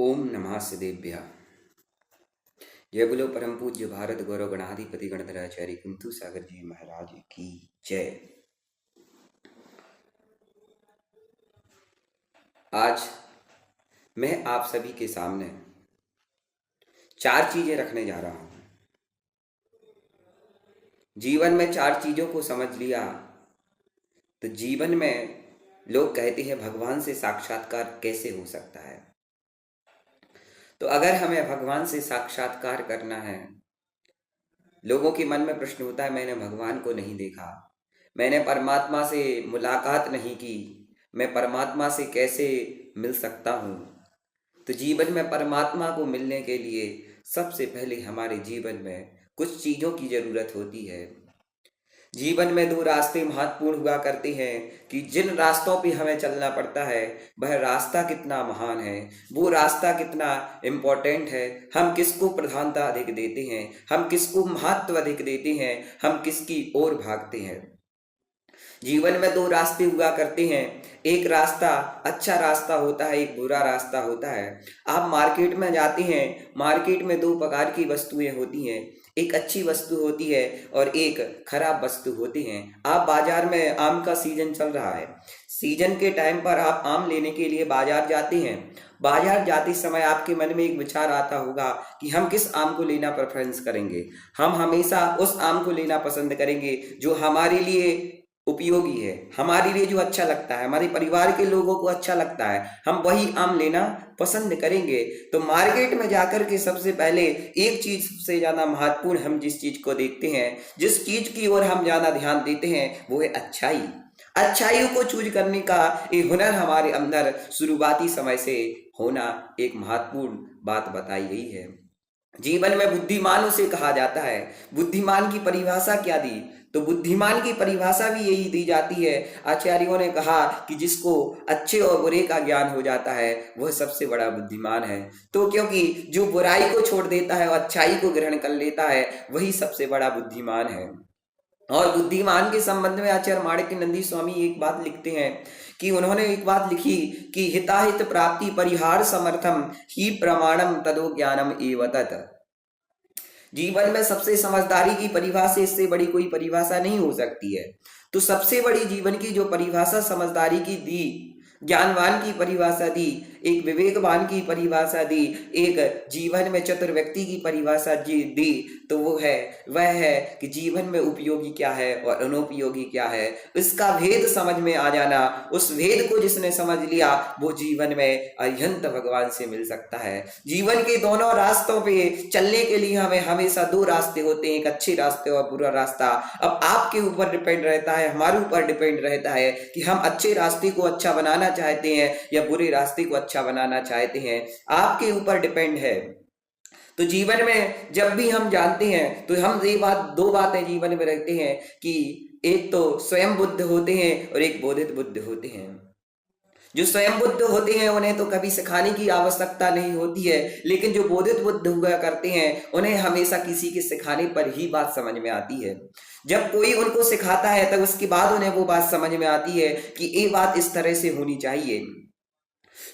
ओम नमः सिद्धेभ्यः। जय बोलो परम पूज्य भारत गौरव गणाधिपति गणधराचार्य कुंतु सागर जी महाराज की जय। आज मैं आप सभी के सामने 4 चीजें रखने जा रहा हूं। जीवन में 4 चीजों को समझ लिया तो जीवन में लोग कहते हैं भगवान से साक्षात्कार कैसे हो सकता है। तो अगर हमें भगवान से साक्षात्कार करना है, लोगों के मन में प्रश्न होता है मैंने भगवान को नहीं देखा, मैंने परमात्मा से मुलाकात नहीं की, मैं परमात्मा से कैसे मिल सकता हूँ। तो जीवन में परमात्मा को मिलने के लिए सबसे पहले हमारे जीवन में कुछ चीज़ों की ज़रूरत होती है। जीवन में 2 रास्ते महत्वपूर्ण हुआ करते हैं कि जिन रास्तों पे हमें चलना पड़ता है वह रास्ता कितना महान है, वो रास्ता कितना इम्पोर्टेंट है, हम किसको प्रधानता अधिक देते हैं, हम किसको महत्व अधिक देते हैं, हम किसकी ओर भागते हैं। जीवन में 2 रास्ते हुआ करते हैं, एक रास्ता अच्छा रास्ता होता है, एक बुरा रास्ता होता है। आप मार्केट में जाते हैं, मार्केट में 2 प्रकार की वस्तुएं होती हैं, एक अच्छी वस्तु होती है और एक खराब वस्तु होती है। आप बाजार में, आम का सीजन चल रहा है, सीजन के टाइम पर आप आम लेने के लिए बाजार जाते हैं। बाजार जाते समय आपके मन में एक विचार आता होगा कि हम किस आम को लेना प्रेफरेंस करेंगे। हम हमेशा उस आम को लेना पसंद करेंगे जो हमारे लिए उपयोगी है, हमारे लिए जो अच्छा लगता है, हमारे परिवार के लोगों को अच्छा लगता है, हम वही आम लेना पसंद करेंगे। तो मार्केट में जाकर के सबसे पहले एक चीज सबसे ज्यादा महत्वपूर्ण, हम जिस चीज को देखते हैं, जिस चीज की ओर हम ज्यादा ध्यान देते हैं, वो है अच्छाई। अच्छाई को चूज करने का एक हुनर हमारे अंदर शुरुआती समय से होना एक महत्वपूर्ण बात बताई गई है। जीवन में बुद्धिमान उसे कहा जाता है। बुद्धिमान की परिभाषा क्या दी? तो बुद्धिमान की परिभाषा भी यही दी जाती है। आचार्यों ने कहा कि जिसको अच्छे और बुरे का ज्ञान हो जाता है वह सबसे बड़ा बुद्धिमान है। तो क्योंकि जो बुराई को छोड़ देता है और अच्छाई को ग्रहण कर लेता है वही सबसे बड़ा बुद्धिमान है। और बुद्धिमान के संबंध में आचार्य माणिक्यनंदी स्वामी एक बात लिखते हैं कि उन्होंने एक बात लिखी कि हिताहित प्राप्ति परिहार समर्थम ही प्रमाणम तदो ज्ञानम एव तत्। जीवन में सबसे समझदारी की परिभाषा, इससे बड़ी कोई परिभाषा नहीं हो सकती है। तो सबसे बड़ी जीवन की जो परिभाषा समझदारी की दी, ज्ञानवान की परिभाषा दी, एक विवेकवान की परिभाषा दी, एक जीवन में चतुर व्यक्ति की परिभाषा दी, तो वह है कि जीवन में उपयोगी क्या है और अनुपयोगी क्या है, इसका भेद समझ में आ जाना। उस भेद को जिसने समझ लिया वो जीवन में अरिहंत भगवान से मिल सकता है। जीवन के दोनों रास्तों पे चलने के लिए हमें हमेशा 2 रास्ते होते हैं, एक अच्छे रास्ते और बुरा रास्ता। अब आपके ऊपर डिपेंड रहता है, हमारे ऊपर डिपेंड रहता है कि हम अच्छे रास्ते को अच्छा बनाना चाहते हैं या बुरे रास्ते को अच्छा बनाना चाहते हैं, आपके ऊपर डिपेंड है। तो जीवन में जब भी हम जानते हैं तो हम ये बात, 2 बातें जीवन में रखते हैं कि एक तो स्वयं बुद्ध होते हैं और एक बोधित बुद्ध होते हैं। जो स्वयं बुद्ध होते हैं उन्हें तो कभी सिखाने की आवश्यकता नहीं होती है, लेकिन जो बोधित बुद्ध हुआ करते हैं उन्हें हमेशा किसी के सिखाने पर ही बात समझ में आती है। जब कोई उनको सिखाता है तब उसके बाद उन्हें वो बात समझ में आती है कि ये बात इस तरह से होनी चाहिए।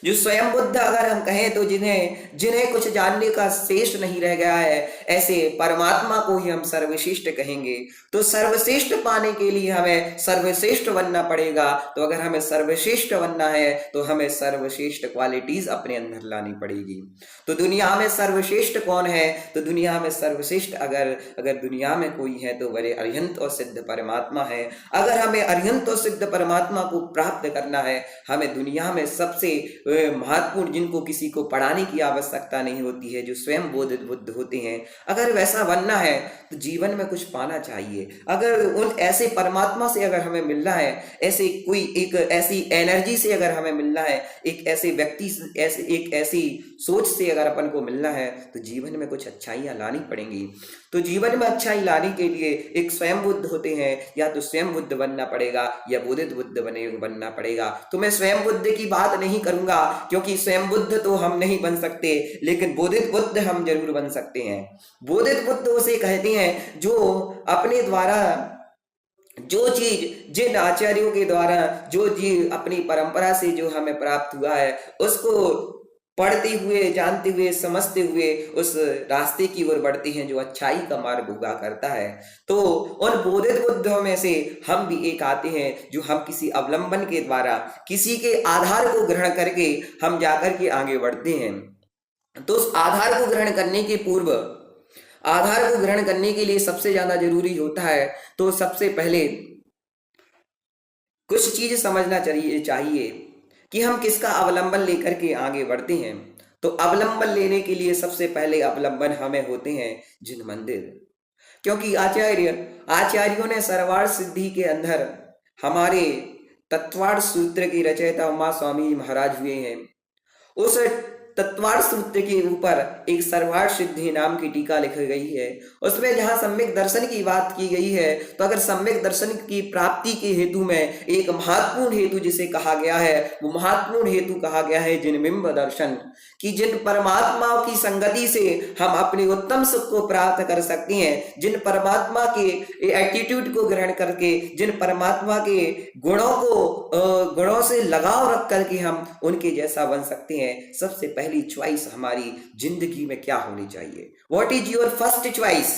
जो स्वयं बुद्ध अगर हम कहें तो जिन्हें कुछ जानने का शेष नहीं रह गया है, ऐसे परमात्मा को ही हम सर्वश्रेष्ठ कहेंगे। तो सर्वश्रेष्ठ पाने के लिए हमें सर्वश्रेष्ठ बनना पड़ेगा। तो अगर हमें सर्वश्रेष्ठ बनना है तो हमें सर्वश्रेष्ठ क्वालिटीज अपने अंदर लानी पड़ेगी। तो दुनिया में सर्वश्रेष्ठ कौन है? तो दुनिया में सर्वश्रेष्ठ अगर दुनिया में कोई है तो बड़े अरिहंत और सिद्ध परमात्मा है। अगर हमें अरिहंत और सिद्ध परमात्मा को प्राप्त करना है, हमें दुनिया में सबसे महत्वपूर्ण, जिनको किसी को पढ़ाने की आवश्यकता नहीं होती है, जो स्वयं बोधित बुद्ध होते हैं, अगर वैसा बनना है तो जीवन में कुछ पाना चाहिए। अगर उन ऐसे परमात्मा से अगर हमें मिलना है, ऐसे कोई एक ऐसी एनर्जी से अगर हमें मिलना है, एक ऐसे व्यक्ति से, एक ऐसी सोच से अगर अपन को मिलना है, तो जीवन में कुछ अच्छाइयां लानी पड़ेंगी। तो जीवन में अच्छाई लाने के लिए एक स्वयं बुद्ध होते हैं, या तो स्वयं बुद्ध बनना पड़ेगा या बोधित बुद्ध बनना पड़ेगा। तो मैं स्वयं बुद्ध की बात नहीं करूंगा क्योंकि स्वयं बुद्ध तो हम नहीं बन सकते, लेकिन बोधित बुद्ध हम जरूर बन सकते हैं। बोधित बुद्ध उसे कहते हैं जो अपने द्वारा जो चीज, जिन आचार्यों के द्वारा जो चीज अपनी परंपरा से जो हमें प्राप्त हुआ है उसको पढ़ते हुए, जानते हुए, समझते हुए उस रास्ते की ओर बढ़ते हैं जो अच्छाई का मार्ग हुआ करता है। तो उन बोधित बुद्धों में से हम भी एक आते हैं जो हम किसी अवलंबन के द्वारा, किसी के आधार को ग्रहण करके हम जाकर के आगे बढ़ते हैं। तो उस आधार को ग्रहण करने के पूर्व, आधार को ग्रहण करने के लिए सबसे ज्यादा जरूरी होता है, तो सबसे पहले कुछ चीज समझना चाहिए कि हम किसका अवलंबन लेकर के आगे बढ़ते हैं। तो अवलंबन लेने के लिए सबसे पहले अवलंबन हमें होते हैं जिन मंदिर, क्योंकि आचार्यों ने सर्वार्थ सिद्धि के अंदर हमारे तत्वार्थ सूत्र की रचयिता उमा स्वामी महाराज हुए हैं। उस तत्वार्थ सूत्र के ऊपर एक सर्वार्थ सिद्धि नाम की टीका लिखी गई है। उसमें जहां सम्यक दर्शन की बात की गई है, तो अगर सम्यक दर्शन की प्राप्ति के हेतु में एक महत्वपूर्ण हेतु जिसे कहा गया है, वो महत्वपूर्ण हेतु कहा गया है जिन बिंब दर्शन, कि जिन परमात्माओं की संगति से हम अपने उत्तम सुख को प्राप्त कर सकते हैं, जिन परमात्मा के एटीट्यूड को ग्रहण करके, जिन परमात्मा के गुणों से लगाव रख करके हम उनके जैसा बन सकते हैं। सबसे पहली चॉइस हमारी जिंदगी में क्या होनी चाहिए? What is your first choice?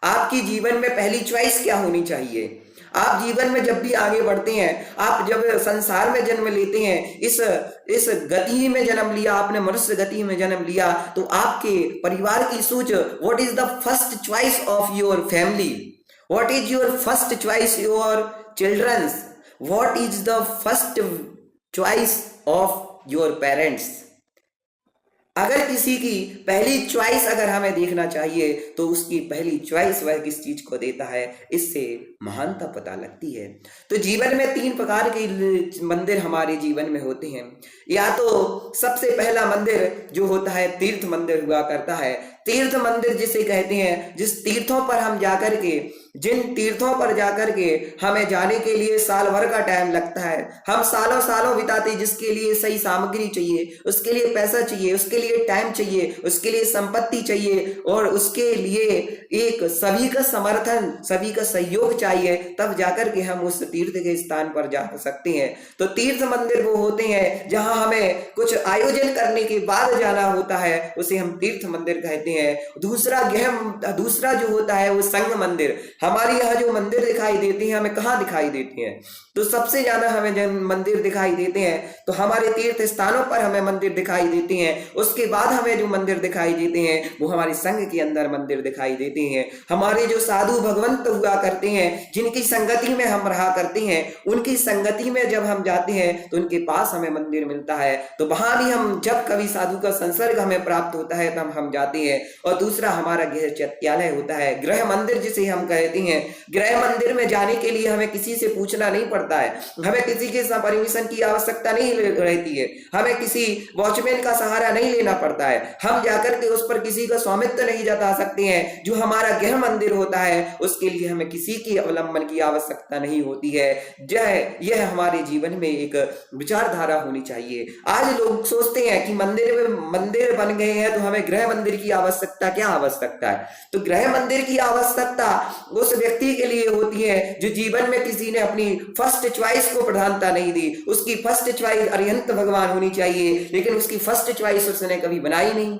आपकी जीवन में पहली चॉइस क्या होनी चाहिए? आप जीवन में जब भी आगे बढ़ते हैं, आप जब संसार में जन्म लेते हैं, इस गति में जन्म लिया, आपने मनुष्य गति में जन्म लिया, तो आपके परिवार की सोच, what is the first choice of your family? What is your first choice your childrens? What is the first choice of your parents? अगर किसी की पहली चॉइस अगर हमें देखना चाहिए, तो उसकी पहली चॉइस वह किस चीज को देता है, इससे महानता पता लगती है। तो जीवन में 3 प्रकार के मंदिर हमारे जीवन में होते हैं। या तो सबसे पहला मंदिर जो होता है तीर्थ मंदिर हुआ करता है। तीर्थ मंदिर जिसे कहते हैं, जिस तीर्थों पर हम जाकर के, जिन तीर्थों पर जाकर के हमें जाने के लिए साल भर का टाइम लगता है, हम सालों सालों बिताते, जिसके लिए सही सामग्री चाहिए, उसके लिए पैसा चाहिए, उसके लिए टाइम चाहिए, उसके लिए संपत्ति चाहिए, और उसके लिए एक सभी का समर्थन, सभी का सहयोग चाहिए, तब जाकर के हम उस तीर्थ के स्थान पर जा सकते हैं। तो तीर्थ मंदिर वो होते हैं जहां हमें कुछ आयोजन करने के बाद जाना होता है, उसे हम तीर्थ मंदिर कहते हैं। दूसरा जो होता है वो संघ मंदिर। हमारे यहाँ जो मंदिर दिखाई देते हैं, हमें कहाँ दिखाई देते हैं? तो सबसे ज्यादा हमें जब मंदिर दिखाई देते हैं तो हमारे तीर्थ स्थानों पर हमें मंदिर दिखाई देते हैं। उसके बाद हमें जो मंदिर दिखाई देते हैं वो हमारे संघ के अंदर मंदिर दिखाई देते हैं। हमारे जो साधु भगवंत हुआ करते हैं, जिनकी संगति में हम रहा करते हैं, उनकी संगति में जब हम जाते हैं तो उनके पास हमें मंदिर मिलता है। तो वहां भी हम जब कभी साधु का संसर्ग हमें प्राप्त होता है तब हम जाते हैं। और दूसरा हमारा गृह चैत्यालय होता है, गृह मंदिर जिसे हम कहते हैं। गृह मंदिर में जाने के लिए हमें किसी से पूछना नहीं पड़ता है, हमें किसी के परमिशन की आवश्यकता नहीं रहती है, हमें किसी वॉचमैन का सहारा नहीं लेना पड़ता है, हम जाकर के उस पर किसी का स्वामित्व नहीं जता सकते हैं। जो हमारा गृह मंदिर होता है उसके लिए हमें किसी के अवलंबन की आवश्यकता नहीं होती है। यह हमारे जीवन में एक विचारधारा होनी चाहिए। आज लोग सोचते हैं कि मंदिर बन गए हैं तो हमें गृह मंदिर की आवश्यकता, क्या आवश्यकता है? तो गृह मंदिर की आवश्यकता उस व्यक्ति के लिए होती है जो जीवन में किसी ने अपनी फर्स्ट चॉइस को प्रधानता नहीं दी। उसकी फर्स्ट चॉइस अरिहंत भगवान होनी चाहिए, लेकिन उसकी फर्स्ट चॉइस उसने कभी बनाई नहीं।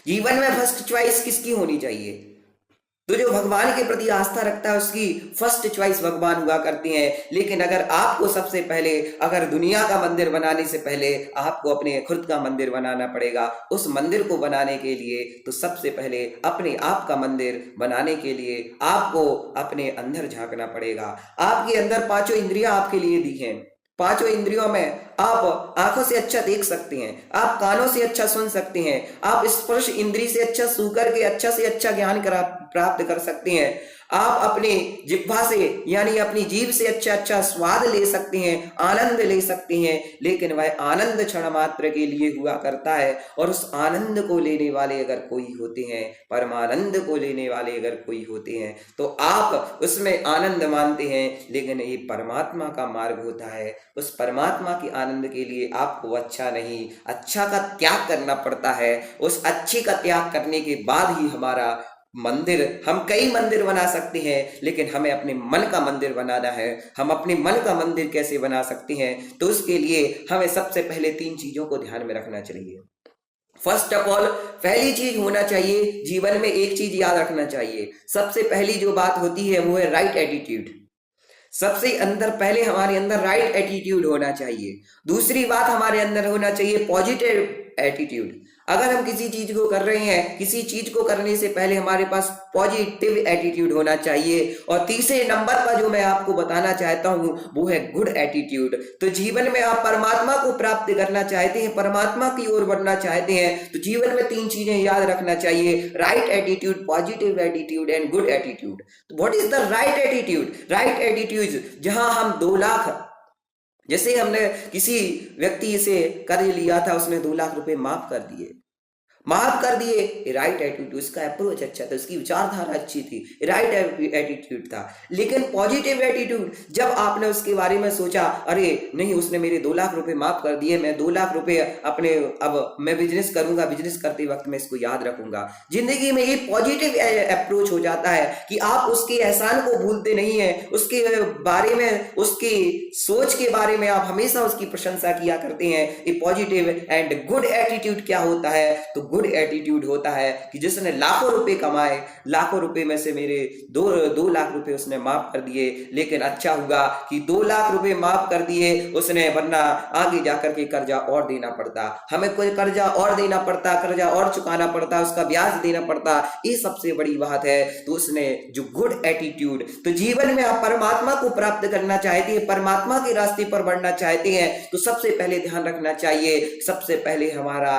जीवन में फर्स्ट चॉइस किसकी होनी चाहिए? तो जो भगवान के प्रति आस्था रखता है उसकी फर्स्ट चॉइस भगवान हुआ करती हैं। लेकिन अगर आपको सबसे पहले, अगर दुनिया का मंदिर बनाने से पहले आपको अपने खुद का मंदिर बनाना पड़ेगा, उस मंदिर को बनाने के लिए तो सबसे पहले अपने आप का मंदिर बनाने के लिए आपको अपने अंदर झांकना पड़ेगा। आपके अंदर 5 इंद्रियां आपके लिए दी हैं। 5 इंद्रियों में आप आंखों से अच्छा देख सकते हैं, आप कानों से अच्छा सुन सकते हैं, आप स्पर्श इंद्री से अच्छा सूकर के अच्छा से अच्छा ज्ञान प्राप्त कर सकते हैं, आप अपने जिह्वा से यानी अपनी जीभ से अच्छा स्वाद ले सकते हैं, आनंद ले सकते हैं। लेकिन वह आनंद क्षण मात्र के लिए हुआ करता है, और उस आनंद को लेने वाले अगर कोई होते हैं, परमानंद को लेने वाले अगर कोई होते हैं, तो आप उसमें आनंद मानते हैं। लेकिन ये परमात्मा का मार्ग होता है, उस परमात्मा के आनंद के लिए आपको अच्छा नहीं, अच्छा का त्याग करना पड़ता है। उस अच्छे का त्याग करने के बाद ही हमारा मंदिर, हम कई मंदिर बना सकते हैं, लेकिन हमें अपने मन का मंदिर बनाना है। हम अपने मन का मंदिर कैसे बना सकते हैं? तो उसके लिए हमें सबसे पहले 3 चीजों को ध्यान में रखना चाहिए। फर्स्ट ऑफ ऑल, पहली चीज होना चाहिए, जीवन में एक चीज याद रखना चाहिए। सबसे पहली जो बात होती है वो है राइट एटीट्यूड। सबसे अंदर पहले हमारे अंदर राइट एटीट्यूड होना चाहिए। दूसरी बात हमारे अंदर होना चाहिए पॉजिटिव एटीट्यूड। अगर हम किसी चीज को कर रहे हैं, किसी चीज को करने से पहले हमारे पास पॉजिटिव एटीट्यूड होना चाहिए। और तीसरे नंबर पर जो मैं आपको बताना चाहता हूं वो है गुड एटीट्यूड। तो जीवन में आप परमात्मा को प्राप्त करना चाहते हैं, परमात्मा की ओर बढ़ना चाहते हैं, तो जीवन में 3 चीजें याद रखना चाहिए, right attitude, positive attitude and good attitude. तो what is the right attitude? Right attitude जहां हम 2 लाख, जैसे हमने किसी व्यक्ति से कर्ज लिया था, उसने 2 लाख रुपए माफ कर दिए, राइट एटीट्यूड, उसका अप्रोच अच्छा था, उसकी विचारधारा अच्छी थी, राइट एटीट्यूड था। लेकिन पॉजिटिव एटीट्यूड, जब आपने उसके बारे में सोचा, अरे नहीं, उसने मेरे 2 लाख रुपए माफ कर दिए, मैं 2 लाख रुपए अपने, अब मैं बिजनेस करूंगा, बिजनेस करते वक्त मैं इसको याद रखूंगा। जिंदगी में ये पॉजिटिव अप्रोच हो जाता है कि आप उसके एहसान को भूलते नहीं है, उसके बारे में, उसकी सोच के बारे में आप हमेशा उसकी प्रशंसा किया करते हैं। ये पॉजिटिव एंड गुड एटीट्यूड क्या होता है? तो गुड एटीट्यूड होता है कि जिसने लाखों रुपए कमाए, लाखों रुपए में से मेरे 2 लाख रुपए उसने माफ कर दिए, लेकिन अच्छा हुआ कि 2 लाख रुपए माफ कर दिए उसने, वरना आगे जाकर के कर्जा और देना पड़ता, हमें कोई कर्जा और देना पड़ता, कर्जा और चुकाना पड़ता, उसका ब्याज देना पड़ता। ये सबसे बड़ी बात है। तो उसने जो गुड एटीट्यूड, तो जीवन में आप परमात्मा को प्राप्त करना चाहते हैं, परमात्मा के रास्ते पर बढ़ना चाहते हैं, तो सबसे पहले ध्यान रखना चाहिए, सबसे पहले हमारा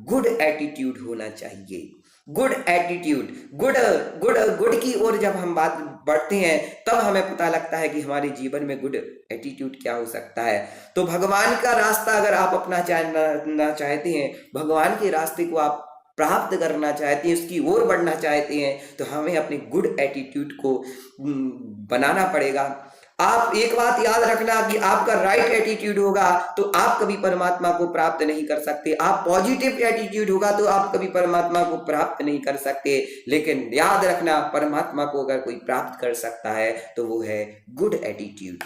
गुड एटीट्यूड होना चाहिए। Good attitude, good good good की ओर जब हम बात बढ़ते हैं तब हमें पता लगता है कि हमारे जीवन में गुड एटीट्यूड क्या हो सकता है। तो भगवान का रास्ता अगर आप अपना चाहते हैं, भगवान के रास्ते को आप प्राप्त करना चाहते हैं, उसकी ओर बढ़ना चाहते हैं, तो हमें अपने गुड एटीट्यूड को बनाना पड़ेगा। आप एक बात याद रखना कि आपका राइट एटीट्यूड होगा तो आप कभी परमात्मा को प्राप्त नहीं कर सकते, आप पॉजिटिव एटीट्यूड होगा तो आप कभी परमात्मा को प्राप्त नहीं कर सकते। लेकिन याद रखना, परमात्मा को अगर कोई प्राप्त कर सकता है तो वो है गुड एटीट्यूड।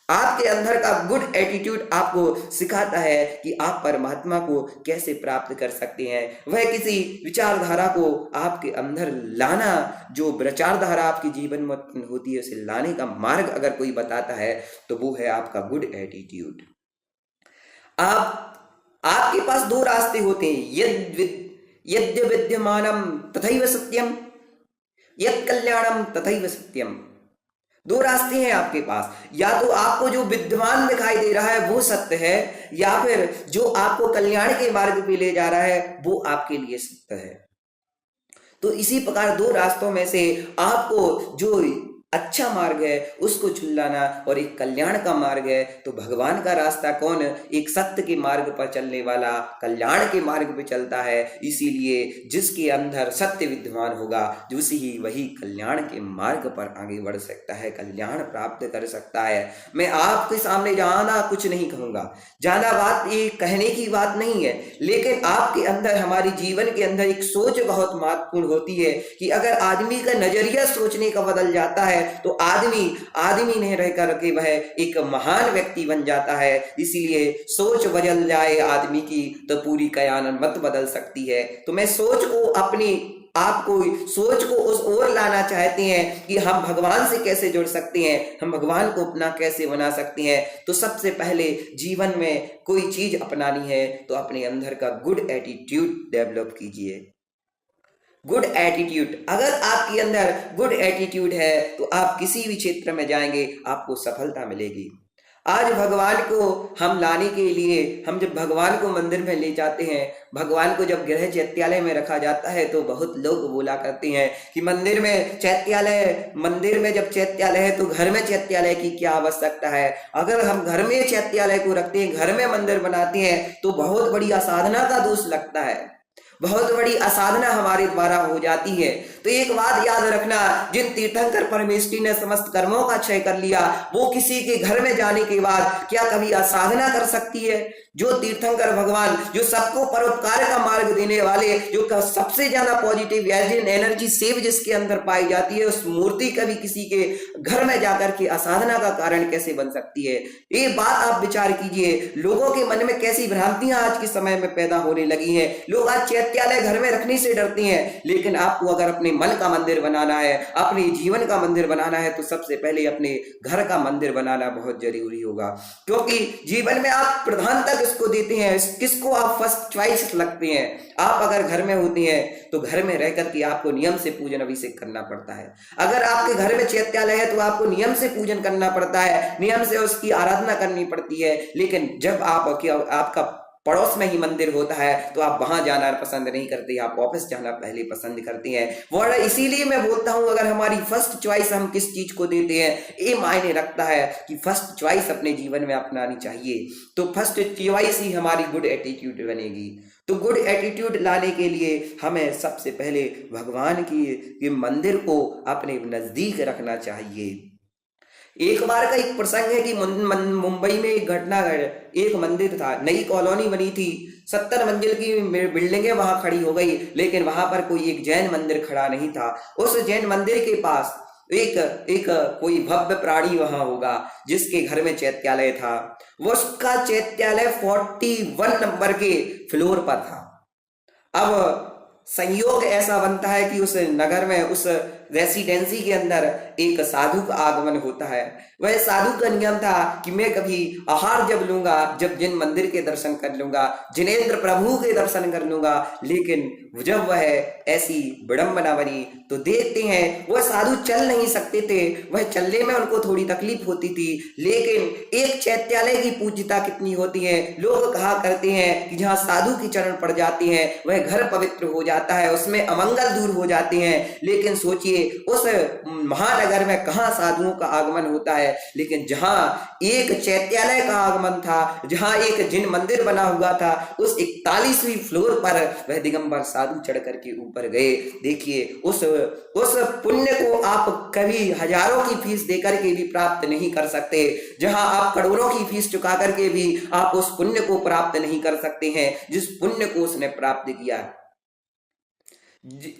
आपके अंदर का गुड एटीट्यूड आपको सिखाता है कि आप परमात्मा को कैसे प्राप्त कर सकते हैं। वह किसी विचारधारा को आपके अंदर लाना, जो विचारधारा आपके जीवन में होती है, उसे लाने का मार्ग अगर कोई बताता है तो वो है आपका गुड एटीट्यूड। आपके पास 2 रास्ते होते हैं, यद्य विद्यमानम तथैव सत्यम, यत् कल्याणम तथैव सत्यम। 2 रास्ते हैं आपके पास, या तो आपको जो विद्यमान दिखाई दे रहा है वो सत्य है, या फिर जो आपको कल्याण के मार्ग पे ले जा रहा है वो आपके लिए सत्य है। तो इसी प्रकार 2 रास्तों में से आपको जो अच्छा मार्ग है उसको चुन लाना, और एक कल्याण का मार्ग है तो भगवान का रास्ता कौन? एक सत्य के मार्ग पर चलने वाला कल्याण के मार्ग पे चलता है। इसीलिए जिसके अंदर सत्य विद्यमान होगा वही कल्याण के मार्ग पर आगे बढ़ सकता है, कल्याण प्राप्त कर सकता है। मैं आपके सामने जाना कुछ नहीं कहूंगा, जाना बात ये कहने की बात नहीं है, लेकिन आपके अंदर, हमारी जीवन के अंदर एक सोच बहुत महत्वपूर्ण होती है कि अगर आदमी का नजरिया सोचने का बदल जाता है तो आदमी नहीं रह करके वह एक महान व्यक्ति बन जाता है। इसीलिए सोच बदल जाए आदमी की तो पूरी कयामत बदल सकती है। तो मैं सोच को उस ओर लाना चाहते हैं कि हम भगवान से कैसे जुड़ सकते हैं, हम भगवान को अपना कैसे बना सकते हैं। तो सबसे पहले जीवन में कोई चीज अपनानी है तो अपने अंदर का गुड एटीट्यूड डेवलप कीजिए। गुड एटीट्यूड, अगर आपके अंदर गुड एटीट्यूड है तो आप किसी भी क्षेत्र में जाएंगे आपको सफलता मिलेगी। आज भगवान को हम लाने के लिए, हम जब भगवान को मंदिर में ले जाते हैं, भगवान को जब गृह चैत्यालय में रखा जाता है तो बहुत लोग बोला करते हैं कि मंदिर में जब चैत्यालय है तो घर में चैत्यालय की क्या आवश्यकता है। अगर हम घर में चैत्यालय को रखते हैं, घर में मंदिर बनाते हैं तो बहुत बड़ी असाधना का दोष लगता है, बहुत बड़ी असाधना हमारे द्वारा हो जाती है। तो एक बात याद रखना, जिन तीर्थंकर परमेष्ठी ने समस्त कर्मों का क्षय कर लिया वो किसी के घर में जाने के बाद क्या कभी असाधना कर सकती है? जो तीर्थंकर भगवान, जो सबको परोपकार का मार्ग देने वाले, जो सबसे ज्यादा पॉजिटिव एनर्जी सेव जिसके अंदर पाई जाती है, उस मूर्ति कभी किसी के घर में जाकर के असाधना का कारण कैसे बन सकती है? ये बात आप विचार कीजिए। लोगों के मन में कैसी भ्रांतियां आज के समय में पैदा होने लगी हैं। लोग आज चैत्यालय घर में रखने से डरते हैं, लेकिन आपको अगर अपने मन का मंदिर बनाना है, अपने जीवन का मंदिर बनाना है, तो सबसे पहले अपने घर का मंदिर बनाना बहुत जरूरी होगा। क्योंकि जीवन में आप प्रधानता किसको देते हैं, किसको आप फर्स्ट चॉइस लगते हैं? आप अगर घर में होते हैं तो घर में रहकर के आपको नियम से पूजन अभिषेक करना पड़ता है। अगर आपके घर में चैत्यालय है तो आपको नियम से पूजन करना पड़ता है, नियम से उसकी आराधना करनी पड़ती है। लेकिन जब आपका पड़ोस में ही मंदिर होता है तो आप वहां जाना पसंद नहीं करते, आप वापस जाना पहले पसंद करते हैं। वो इसीलिए मैं बोलता हूं, अगर हमारी फर्स्ट चॉइस हम किस चीज को देते हैं, ये मायने रखता है कि फर्स्ट चॉइस अपने जीवन में अपनानी चाहिए। तो फर्स्ट चॉइस ही हमारी गुड एटीट्यूड बनेगी। तो गुड एटीट्यूड लाने के लिए हमें सबसे पहले भगवान की मंदिर को अपने नजदीक रखना चाहिए। एक बार का एक प्रसंग है कि मुंबई में एक घटना, एक मंदिर था, नई कॉलोनी बनी थी, 70 मंजिल की बिल्डिंगें वहां खड़ी हो गई, लेकिन वहां पर कोई एक जैन मंदिर खड़ा नहीं था। उस जैन मंदिर के पास एक कोई भव्य प्राणी वहां होगा जिसके घर में चैत्यालय था। वो उसका चैत्यालय 41 नंबर के फ्लोर पर था। अब संयोग ऐसा बनता है कि उस नगर में, उस रेसिडेंसी के अंदर एक साधु का आगमन होता है। वह साधु का नियम था कि मैं कभी आहार जब लूंगा, जब जिन मंदिर के दर्शन कर लूंगा, जिनेंद्र प्रभु के दर्शन कर लूंगा। लेकिन जब वह ऐसी विडंबना बनी तो देखते हैं वह साधु चल नहीं सकते थे, वह चलने में उनको थोड़ी तकलीफ होती थी। लेकिन एक चैत्यालय की पूज्यता कितनी होती है। लोग कहा करते हैं कि जहाँ साधु की चरण पड़ जाते हैं वह घर पवित्र हो जाता है, उसमें अमंगल दूर हो जाते हैं। लेकिन सोचिए उस महानगर में कहां साधुओं का आगमन होता है, लेकिन जहां एक चैत्यालय का आगमन था, जहां एक जिन मंदिर बना हुआ था, उस 41वीं फ्लोर पर वह दिगंबर साधु चढ़ करके ऊपर गए। देखिए उस पुण्य को आप कभी हजारों की फीस देकर के भी प्राप्त नहीं कर सकते, जहां आप करोड़ों की फीस चुका करके भी आप उस पुण्य को प्राप्त नहीं कर सकते हैं जिस पुण्य को उसने प्राप्त किया।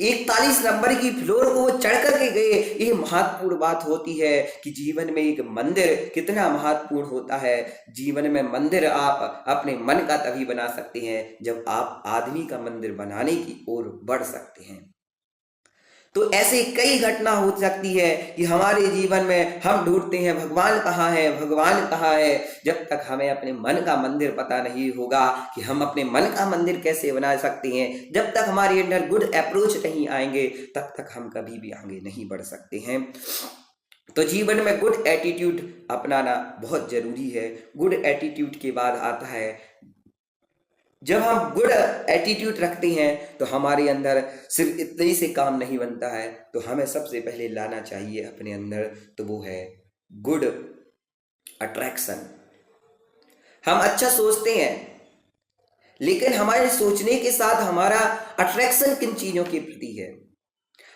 41 नंबर की फ्लोर को वो चढ़ करके गए। ये महत्वपूर्ण बात होती है कि जीवन में एक मंदिर कितना महत्वपूर्ण होता है। जीवन में मंदिर आप अपने मन का तभी बना सकते हैं जब आप आदमी का मंदिर बनाने की ओर बढ़ सकते हैं। तो ऐसे कई घटना हो सकती है कि हमारे जीवन में हम ढूंढते हैं भगवान कहाँ है, भगवान कहाँ है। जब तक हमें अपने मन का मंदिर पता नहीं होगा कि हम अपने मन का मंदिर कैसे बना सकते हैं, जब तक हमारे अंदर गुड अप्रोच नहीं आएंगे, तब तक हम कभी भी आगे नहीं बढ़ सकते हैं। तो जीवन में गुड एटीट्यूड अपनाना बहुत जरूरी है। गुड एटीट्यूड के बाद आता है, जब हम गुड एटीट्यूड रखते हैं तो हमारे अंदर सिर्फ इतने से काम नहीं बनता है, तो हमें सबसे पहले लाना चाहिए अपने अंदर, तो वो है गुड अट्रैक्शन। हम अच्छा सोचते हैं, लेकिन हमारे सोचने के साथ हमारा अट्रैक्शन किन चीजों के प्रति है?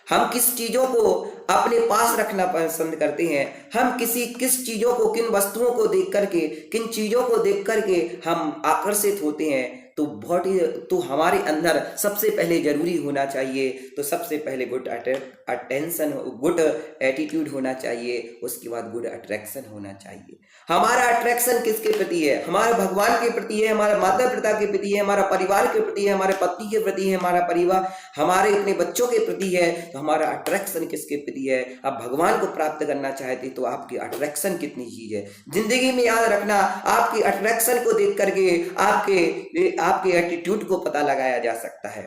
हम किस चीजों को अपने पास रखना पसंद करते हैं? हम किस चीजों को, किन वस्तुओं को देख करके, किन चीजों को देख करके हम आकर्षित होते हैं? तो हमारे अंदर सबसे पहले जरूरी होना चाहिए, तो सबसे पहले गुड अटेंशन, गुड एटीट्यूड होना चाहिए, उसके बाद गुड अट्रैक्शन होना चाहिए। हमारा अट्रैक्शन किसके प्रति है? हमारे भगवान के प्रति है, हमारे माता पिता के प्रति है, हमारा परिवार के प्रति है, हमारे पति के प्रति है, हमारा परिवार हमारे अपने बच्चों के प्रति है। तो हमारा अट्रैक्शन किसके प्रति है? आप भगवान को प्राप्त करना चाहते तो आपकी अट्रैक्शन कितनी चीज है। जिंदगी में याद रखना, आपकी अट्रैक्शन को देख करके आपके एटीट्यूड को पता लगाया जा सकता है।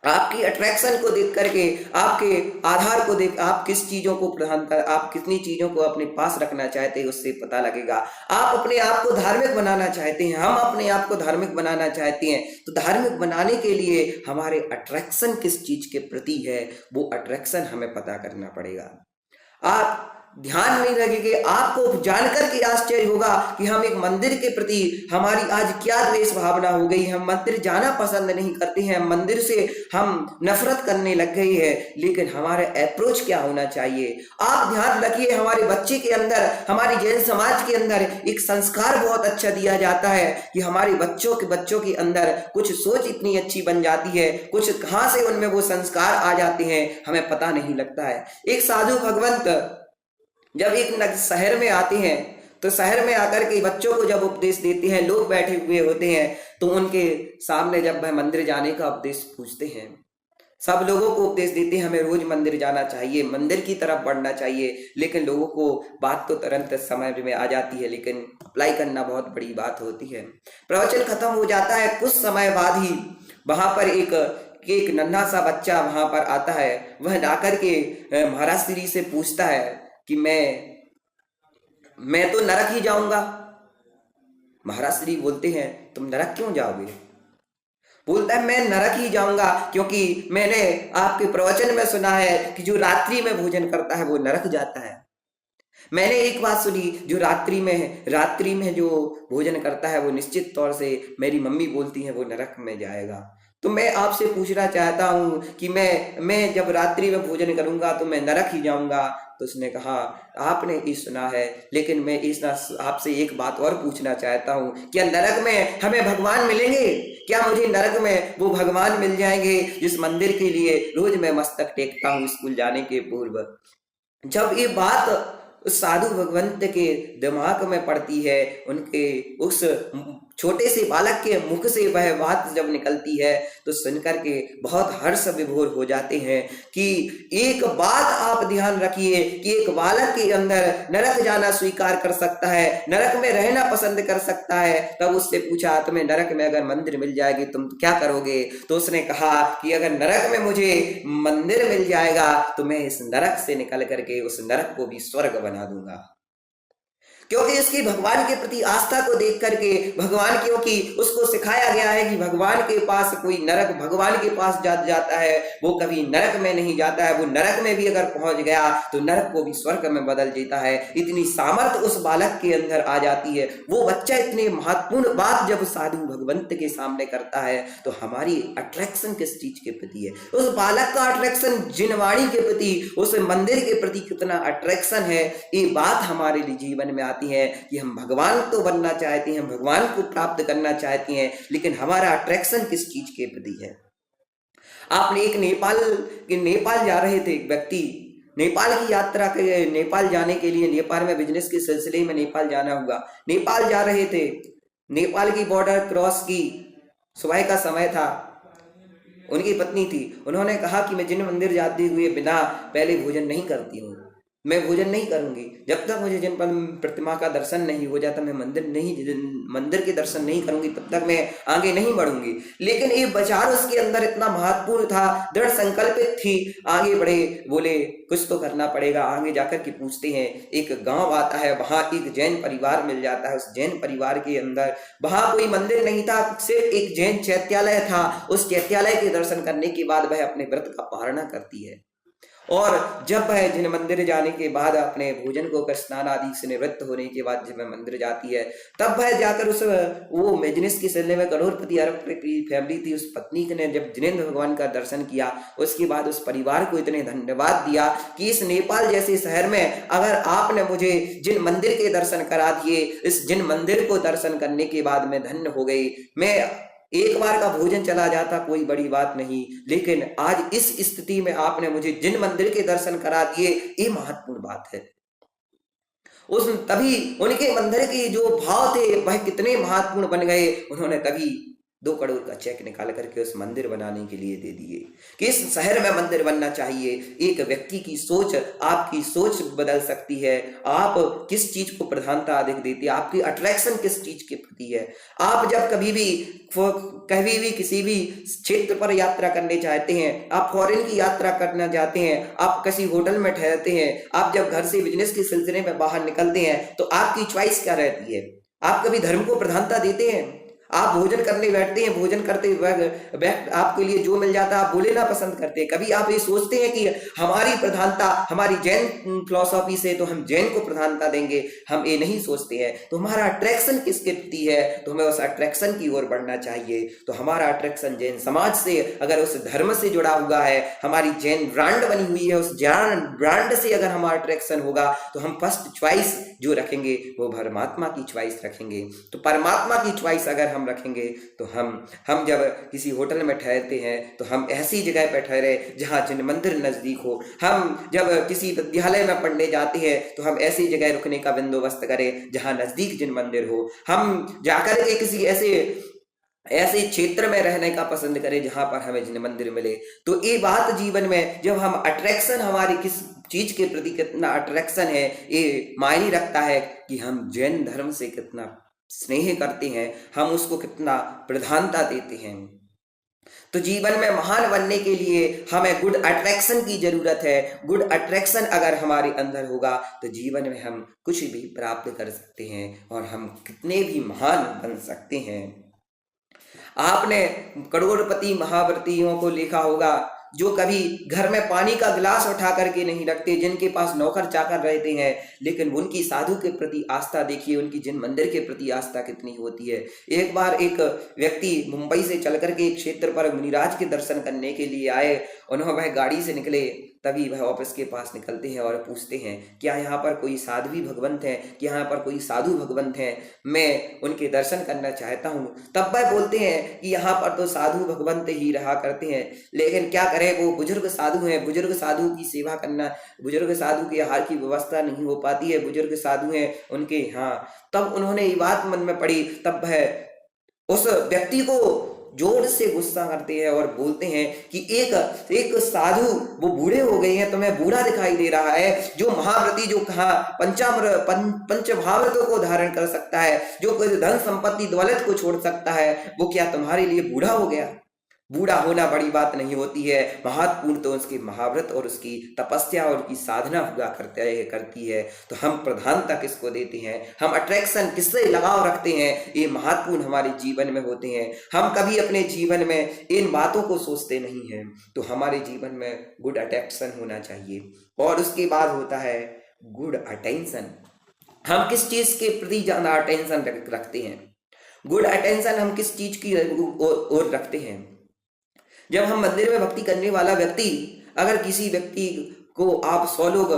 आपकी अट्रैक्शन को देख करके, आपके आधार को देख, आप किस चीजों को प्रधानता, आप कितनी चीजों को अपने पास रखना चाहते हैं उससे पता लगेगा। आप अपने आप को धार्मिक बनाना चाहते हैं, हम अपने आप को धार्मिक बनाना चाहते हैं, तो धार्मिक बनाने के लिए हमारे अट्रैक्शन किस चीज के प्रति है, वो अट्रैक्शन हमें पता करना पड़ेगा। आप ध्यान नहीं रखेंगे, आपको जानकर के आश्चर्य होगा कि हम एक मंदिर के प्रति हमारी आज क्या द्वेष भावना हो गई। हम मंदिर जाना पसंद नहीं करते हैं, मंदिर से हम नफरत करने लग गए हैं। लेकिन हमारा अप्रोच क्या होना चाहिए? आप ध्यान रखिए, हमारे बच्चे के अंदर, हमारी जैन समाज के अंदर एक संस्कार बहुत अच्छा दिया जाता है कि हमारे बच्चों के अंदर कुछ सोच इतनी अच्छी बन जाती है, कुछ कहां से उनमें वो संस्कार आ जाते हैं हमें पता नहीं लगता है। एक साधु भगवंत जब एक शहर में आते हैं तो शहर में आकर के बच्चों को जब उपदेश देते हैं, लोग बैठे हुए होते हैं तो उनके सामने जब वह मंदिर जाने का उपदेश पूछते हैं, सब लोगों को उपदेश देते हैं हमें रोज मंदिर जाना चाहिए, मंदिर की तरफ बढ़ना चाहिए। लेकिन लोगों को बात तो तुरंत समझ में आ जाती है, लेकिन अप्लाई करना बहुत बड़ी बात होती है। प्रवचन खत्म हो जाता है, कुछ समय बाद ही वहां पर एक नन्हा सा बच्चा वहां पर आता है। वह जाकर के महाराज श्री से पूछता है कि मैं तो नरक ही जाऊंगा। महाराज श्री बोलते हैं तुम नरक क्यों जाओगे? बोलता है मैं नरक ही जाऊंगा क्योंकि मैंने आपके प्रवचन में सुना है कि जो रात्रि में भोजन करता है वो नरक जाता है। मैंने एक बात सुनी, जो रात्रि में जो भोजन करता है वो निश्चित तौर से मेरी मम्मी बोलती है वो नरक में जाएगा। तो मैं आपसे पूछना चाहता हूं कि मैं जब रात्रि में भोजन करूंगा तो मैं नरक ही जाऊंगा। तो उसने कहा आपने ये सुना है, लेकिन मैं आपसे एक बात और पूछना चाहता हूं, क्या नरक में हमें भगवान मिलेंगे? क्या मुझे नरक में वो भगवान मिल जाएंगे जिस मंदिर के लिए रोज मैं मस्तक टेकता हूं स्कूल जाने के पूर्व? जब ये बात उस साधु भगवंत के दिमाग में पड़ती है, उनके उस छोटे से बालक के मुख से वह बात जब निकलती है तो सुनकर के बहुत हर्ष विभोर हो जाते हैं कि एक बात आप ध्यान रखिए कि एक बालक के अंदर नरक जाना स्वीकार कर सकता है, नरक में रहना पसंद कर सकता है। तब उससे पूछा तुम्हें नरक में अगर मंदिर मिल जाएगी तुम क्या करोगे? तो उसने कहा कि अगर नरक में मुझे मंदिर मिल जाएगा तो मैं इस नरक से निकल करके उस नरक को भी स्वर्ग बना दूंगा। क्योंकि इसकी भगवान के प्रति आस्था को देख करके, भगवान क्योंकि उसको सिखाया गया है कि भगवान के पास कोई नरक भगवान के पास जाता है वो कभी नरक में नहीं जाता है। वो नरक में भी अगर पहुंच गया तो नरक को भी स्वर्ग में बदल देता है। इतनी सामर्थ्य उस बालक के अंदर आ जाती है। वो बच्चा इतनी महत्वपूर्ण बात जब साधु भगवंत के सामने करता है तो हमारी अट्रैक्शन किस चीज के प्रति है? उस बालक का अट्रैक्शन जिनवाणी के प्रति, उस मंदिर के प्रति कितना अट्रैक्शन है, ये बात हमारे लिए जीवन में आती है कि हम भगवान तो बनना चाहते हैं, भगवान को प्राप्त करना चाहते हैं, लेकिन हमारा अट्रैक्शन किस चीज के प्रति है? आपने एक नेपाल जा रहे थे एक व्यक्ति, नेपाल की यात्रा के नेपाल जाने के लिए, नेपाल में बिजनेस के सिलसिले में नेपाल जाना हुआ, नेपाल जा रहे थे। नेपाल की बॉर्डर क्रॉस की, सुबह का समय था, उनकी पत्नी थी। उन्होंने कहा कि मैं जिन मंदिर जाते हुए बिना पहले भोजन नहीं करती हूँ, मैं भोजन नहीं करूंगी जब तक मुझे जिन प्रतिमा का दर्शन नहीं हो जाता, मैं मंदिर के दर्शन नहीं करूंगी तब तक मैं आगे नहीं बढ़ूंगी। लेकिन ये विचार उसके अंदर इतना महत्वपूर्ण था, दृढ़ संकल्पित थी, आगे बढ़े, बोले कुछ तो करना पड़ेगा। आगे जाकर के पूछते हैं, एक गांव आता है, वहां एक जैन परिवार मिल जाता है। उस जैन परिवार के अंदर वहां कोई मंदिर नहीं था, सिर्फ एक जैन चैत्यालय था। उस चैत्यालय के दर्शन करने के बाद वह अपने व्रत का पारणा करती है। और जब वह जिन मंदिर जाने के बाद अपने भोजन को कर स्नान आदि से निवृत्त होने के बाद जब वह मंदिर जाती है, तब वह जाकर वो बिजनेस की सिलसिले में करोड़पति अरबपति फैमिली थी, उस पत्नी ने जब जिनेंद्र भगवान का दर्शन किया, उसके बाद उस परिवार को इतने धन्यवाद दिया कि इस नेपाल जैसे शहर में अगर आपने मुझे जिन मंदिर के दर्शन करा दिए, इस जिन मंदिर को दर्शन करने के बाद मैं धन्य हो गई। मैं एक बार का भोजन चला जाता कोई बड़ी बात नहीं, लेकिन आज इस स्थिति में आपने मुझे जिन मंदिर के दर्शन करा दिए, ये महत्वपूर्ण बात है। तभी उनके मंदिर के जो भाव थे वह कितने महत्वपूर्ण बन गए। उन्होंने तभी 2 करोड़ का चेक निकाल करके उस मंदिर बनाने के लिए दे दिए कि इस शहर में मंदिर बनना चाहिए। एक व्यक्ति की सोच, आपकी सोच बदल सकती है। आप किस चीज को प्रधानता अधिक देती है, आपकी अट्रैक्शन किस चीज के प्रति है। आप जब कभी भी किसी भी क्षेत्र पर यात्रा करने चाहते हैं, आप फॉरेन की यात्रा करना चाहते हैं, आप किसी होटल में ठहरते हैं, आप जब घर से बिजनेस के सिलसिले में बाहर निकलते हैं, तो आपकी चॉइस क्या रहती है? आप कभी धर्म को प्रधानता देते हैं? आप भोजन करने बैठते हैं, भोजन करते वक्त आपके लिए जो मिल जाता है आप वो लेना पसंद करते हैं। कभी आप ये सोचते हैं कि हमारी प्रधानता हमारी जैन फिलॉसफी से तो हम जैन को प्रधानता देंगे, हम ये नहीं सोचते हैं। तो हमारा अट्रैक्शन किसके प्रति है, तो हमें उस अट्रैक्शन की ओर बढ़ना चाहिए। तो हमारा अट्रैक्शन जैन समाज से, अगर उस धर्म से जुड़ा हुआ है, हमारी जैन ब्रांड बनी हुई है, उस जैन ब्रांड से अगर हमारा अट्रैक्शन होगा तो हम फर्स्ट चॉइस जो रखेंगे वो परमात्मा की चॉइस रखेंगे। तो परमात्मा की चॉइस अगर हम रखेंगे तो हम जब किसी होटल में ठहरते हैं तो हम ऐसी जगह पर ठहरे जहाँ जिन मंदिर नजदीक हो। हम जब किसी विद्यालय में पढ़ने जाते हैं तो हम ऐसी जगह रुकने का बंदोबस्त करें जहाँ नजदीक जिन मंदिर हो। हम जाकर के किसी ऐसे क्षेत्र में रहने का पसंद करें जहां पर हमें जिन मंदिर मिले। तो ये बात जीवन में जब हम अट्रैक्शन हमारी किस चीज के प्रति कितना अट्रैक्शन है ये मायने रखता है कि हम जैन धर्म से कितना स्नेह करते हैं, हम उसको कितना प्रधानता देते हैं। तो जीवन में महान बनने के लिए हमें गुड अट्रैक्शन की जरूरत है। गुड अट्रैक्शन अगर हमारे अंदर होगा तो जीवन में हम कुछ भी प्राप्त कर सकते हैं और हम कितने भी महान बन सकते हैं। आपने करोड़पति महाव्रतियों को लिखा होगा जो कभी घर में पानी का गिलास उठा करके नहीं रखते, जिनके पास नौकर चाकर रहते हैं, लेकिन उनकी साधु के प्रति आस्था देखिए, उनकी जिन मंदिर के प्रति आस्था कितनी होती है। एक बार एक व्यक्ति मुंबई से चल करके एक क्षेत्र पर मुनिराज के दर्शन करने के लिए आए। उन्होंने वह गाड़ी से निकले, तभी वह ऑफिस के पास निकलते हैं और पूछते हैं क्या यहाँ पर कोई साध्वी भगवंत है, क्या यहाँ पर कोई साधु भगवंत है, मैं उनके दर्शन करना चाहता हूँ। तब वह बोलते हैं कि यहाँ पर तो साधु भगवंत ही रहा करते हैं, लेकिन क्या करें वो बुजुर्ग साधु हैं, बुजुर्ग साधु की सेवा करना, बुजुर्ग साधु के आहार की व्यवस्था नहीं हो पाती है, बुजुर्ग साधु हैं उनके यहाँ। तब उन्होंने ये बात मन में पड़ी, तब वह उस व्यक्ति को जोर से गुस्सा करते हैं और बोलते हैं कि एक साधु वो बूढ़े हो गए हैं, तुम्हें बूढ़ा दिखाई दे रहा है, जो महाव्रती जो कहा पंचमहाव्रतों को धारण कर सकता है, जो धन संपत्ति दौलत को छोड़ सकता है, वो क्या तुम्हारे लिए बूढ़ा हो गया। बूढ़ा होना बड़ी बात नहीं होती है, महत्वपूर्ण तो उसके महाव्रत और उसकी तपस्या और उसकी साधना हुआ करती है। तो हम प्रधानता किसको देते हैं, हम अट्रैक्शन किससे लगाव रखते हैं, ये महत्वपूर्ण हमारे जीवन में होते हैं। हम कभी अपने जीवन में इन बातों को सोचते नहीं हैं। तो हमारे जीवन में गुड अट्रैक्शन होना चाहिए और उसके बाद होता है गुड अटेंशन। हम किस चीज के प्रति ज्यादा अटेंशन रखते हैं, गुड अटेंशन हम किस चीज की ओर रखते हैं। जब हम मंदिर में भक्ति करने वाला व्यक्ति, अगर किसी व्यक्ति को आप 100 लोग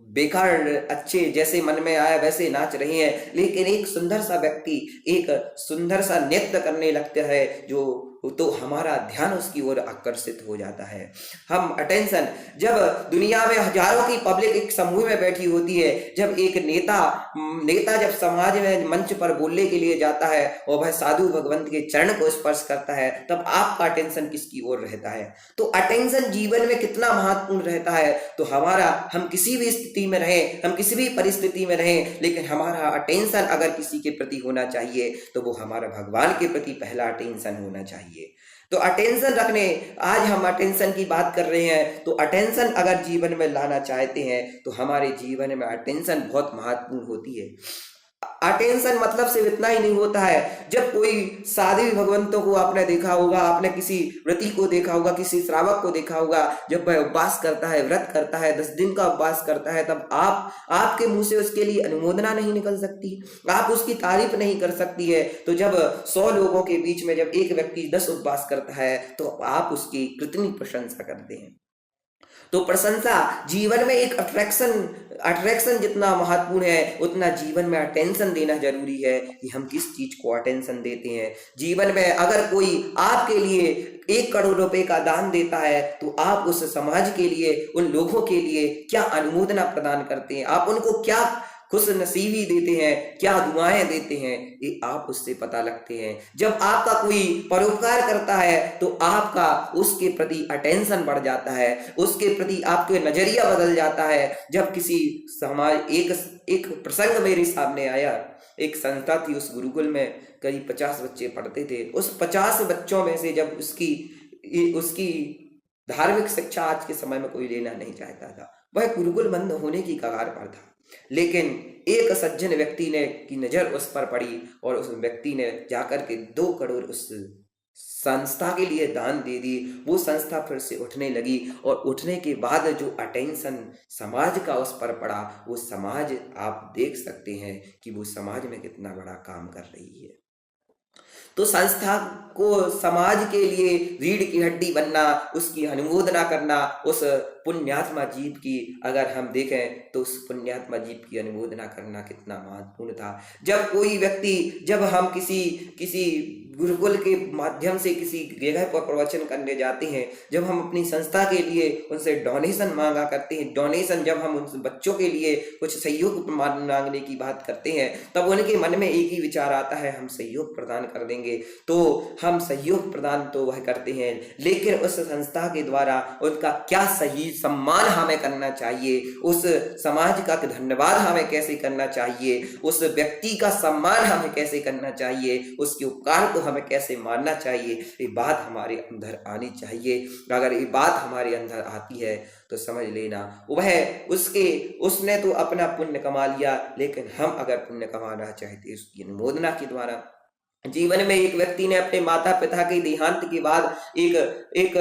बेकार अच्छे जैसे मन में आया वैसे नाच रहे हैं, लेकिन एक सुंदर सा व्यक्ति एक सुंदर सा नृत्य करने लगता है जो तो हमारा ध्यान उसकी ओर आकर्षित हो जाता है। हम अटेंशन, जब दुनिया में हजारों की पब्लिक एक समूह में बैठी होती है, जब एक नेता जब समाज में मंच पर बोलने के लिए जाता है और वह साधु भगवंत के चरण को स्पर्श करता है, तब आपका अटेंशन किसकी ओर रहता है। तो अटेंशन जीवन में कितना महत्वपूर्ण रहता है। तो हम किसी भी स्थिति में रहें, हम किसी भी परिस्थिति में रहें, लेकिन हमारा अटेंशन अगर किसी के प्रति होना चाहिए तो वो हमारा भगवान के प्रति पहला अटेंशन होना चाहिए। तो अटेंशन रखने, आज हम अटेंशन की बात कर रहे हैं, तो अटेंशन अगर जीवन में लाना चाहते हैं तो हमारे जीवन में अटेंशन बहुत महत्वपूर्ण होती है। अटेंशन मतलब सिर्फ इतना ही नहीं होता है। जब कोई साधु भगवंतों को आपने देखा होगा, आपने किसी व्रती को देखा होगा, किसी श्रावक को देखा होगा, जब वह उपवास करता है, व्रत करता है, 10 दिन का उपवास करता है, तब आपके मुंह से उसके लिए अनुमोदना नहीं निकल सकती, आप उसकी तारीफ नहीं कर सकती है। तो जब 100 लोगों के बीच में जब एक व्यक्ति 10 उपवास करता है तो आप उसकी कितनी प्रशंसा करते हैं। तो प्रशंसा जीवन में एक अट्रैक्शन जितना महत्वपूर्ण है, उतना जीवन में अटेंशन देना जरूरी है कि हम किस चीज को अटेंशन देते हैं। जीवन में अगर कोई आपके लिए 1 करोड़ रुपए का दान देता है तो आप उस समाज के लिए, उन लोगों के लिए क्या अनुमोदना प्रदान करते हैं, आप उनको क्या खुश नसीबी देते हैं, क्या दुआएं देते हैं, ये आप उससे पता लगते हैं। जब आपका कोई परोपकार करता है तो आपका उसके प्रति अटेंशन बढ़ जाता है, उसके प्रति आपके नजरिया बदल जाता है। जब किसी समाज एक प्रसंग मेरे सामने आया, एक संस्था थी, उस गुरुकुल में करीब 50 बच्चे पढ़ते थे। उस 50 बच्चों में से जब उसकी धार्मिक शिक्षा आज के समय में कोई लेना नहीं चाहता था, वह गुरुकुल बंद होने की कगार पर था। लेकिन एक सज्जन व्यक्ति ने की नजर उस पर पड़ी और उस व्यक्ति ने जाकर के 2 करोड़ उस संस्था के लिए दान दे दी। वो संस्था फिर से उठने लगी और उठने के बाद जो अटेंशन समाज का उस पर पड़ा, वो समाज आप देख सकते हैं कि वो समाज में कितना बड़ा काम कर रही है। तो संस्था को समाज के लिए रीढ़ की हड्डी बनना, उसकी अनुमोदना करना, उस पुण्यात्मा जीव की अगर हम देखें तो उस पुण्यात्मा जीव की अनुमोदना करना कितना महत्वपूर्ण था। जब कोई व्यक्ति, जब हम किसी किसी गुरुकुल के माध्यम से किसी जगह पर प्रवचन करने जाते हैं, जब हम अपनी संस्था के लिए उनसे डोनेशन मांगा करते हैं, डोनेशन जब हम उन बच्चों के लिए कुछ सहयोग मांगने की बात करते हैं, तब उनके मन में एक ही विचार आता है, हम सहयोग प्रदान कर देंगे। तो हम सहयोग प्रदान तो वह करते हैं, लेकिन उस संस्था के द्वारा उनका क्या सही सम्मान हमें करना चाहिए, उस समाज का धन्यवाद हमें कैसे करना चाहिए, उस व्यक्ति का सम्मान हमें कैसे करना चाहिए, उसके उपकार को हमें कैसे मानना चाहिए, ये बात हमारे अंदर आनी चाहिए। अगर ये बात हमारे अंदर आती है तो समझ लेना वह उसने तो अपना पुण्य कमा लिया, लेकिन हम अगर पुण्य कमाना चाहते हैं उसकी अनुमोदना के द्वारा। जीवन में एक व्यक्ति ने अपने माता पिता के देहांत के बाद एक एक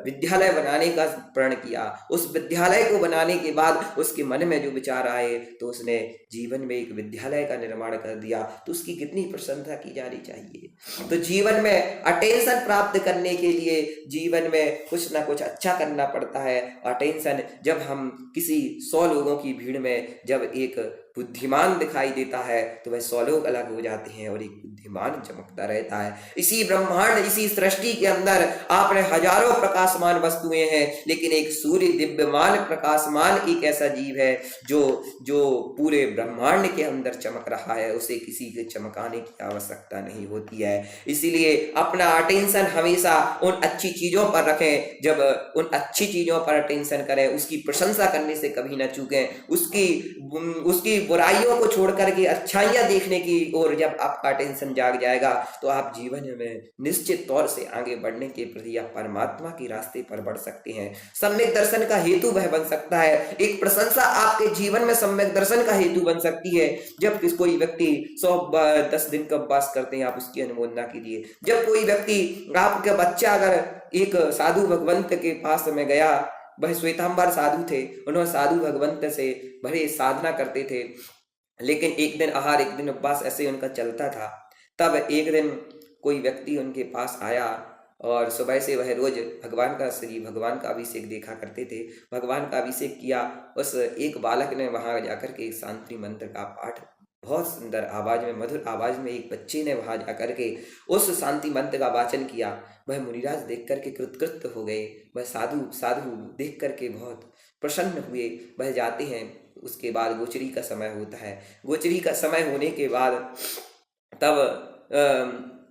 विद्यालय बनाने का प्रण किया। उस विद्यालय को बनाने के बाद उसके मन में जो विचार आए, तो उसने जीवन में एक विद्यालय का निर्माण कर दिया, तो उसकी कितनी प्रशंसा की जानी चाहिए। तो जीवन में अटेंशन प्राप्त करने के लिए जीवन में कुछ ना कुछ अच्छा करना पड़ता है। अटेंशन, जब हम किसी 100 लोगों की भीड़ में जब एक बुद्धिमान दिखाई देता है तो वह 100 लोग अलग हो जाते हैं और एक बुद्धिमान चमकता रहता है। इसी ब्रह्मांड, इसी सृष्टि के अंदर आपने हजारों प्रकाशमान वस्तुएं हैं, लेकिन एक सूर्य दिव्यमान प्रकाशमान एक ऐसा जीव है जो जो पूरे ब्रह्मांड के अंदर चमक रहा है, उसे किसी के चमकाने की आवश्यकता नहीं होती है। इसीलिए अपना अटेंशन हमेशा उन अच्छी चीजों पर रखें। जब उन अच्छी चीजों पर अटेंशन करें, उसकी प्रशंसा करने से कभी ना चूकें, उसकी बुराइयों को छोड़ करके अच्छाइयां देखने की ओर जब आपका अटेंशन जाग जाएगा, तो आप जीवन में निश्चित तौर से आगे बढ़ने के प्रति आप परमात्मा के रास्ते पर बढ़ सकते हैं। सम्यक दर्शन का हेतु वह बन सकता है। एक प्रशंसा आपके जीवन में सम्यक दर्शन का हेतु बन सकती है। जब कोई व्यक्ति 10 दिन का उपवास करते हैं, आप उसकी अनुमोदना कीजिए। जब कोई व्यक्ति, आपका बच्चा अगर एक साधु भगवंत के पास में गया, वह श्वेतांबर साधु थे, उन्होंने साधु भगवंत से बड़े साधना करते थे, लेकिन एक दिन आहार एक दिन उपवास ऐसे उनका चलता था। तब एक दिन कोई व्यक्ति उनके पास आया और सुबह से वह रोज भगवान का अभिषेक देखा करते थे। भगवान का अभिषेक किया। उस एक बालक ने वहां जाकर के शांति मंत्र का पाठ बहुत सुंदर आवाज में, मधुर आवाज में एक बच्चे ने वहां जाकर के उस शांति मंत्र का वाचन किया। वह मुनिराज देख करके कृतकृत हो गए। वह साधु देख करके बहुत प्रसन्न हुए। वह जाते हैं। उसके बाद गोचरी का समय होता है। गोचरी का समय होने के बाद तब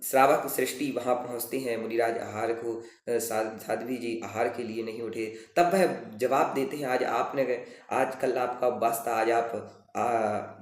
श्रावक सृष्टि वहां पहुंचते हैं। मुनिराज आहार को, साध्वी जी आहार के लिए नहीं उठे। तब वह जवाब देते हैं, आज कल आपका उपवास था, आज आप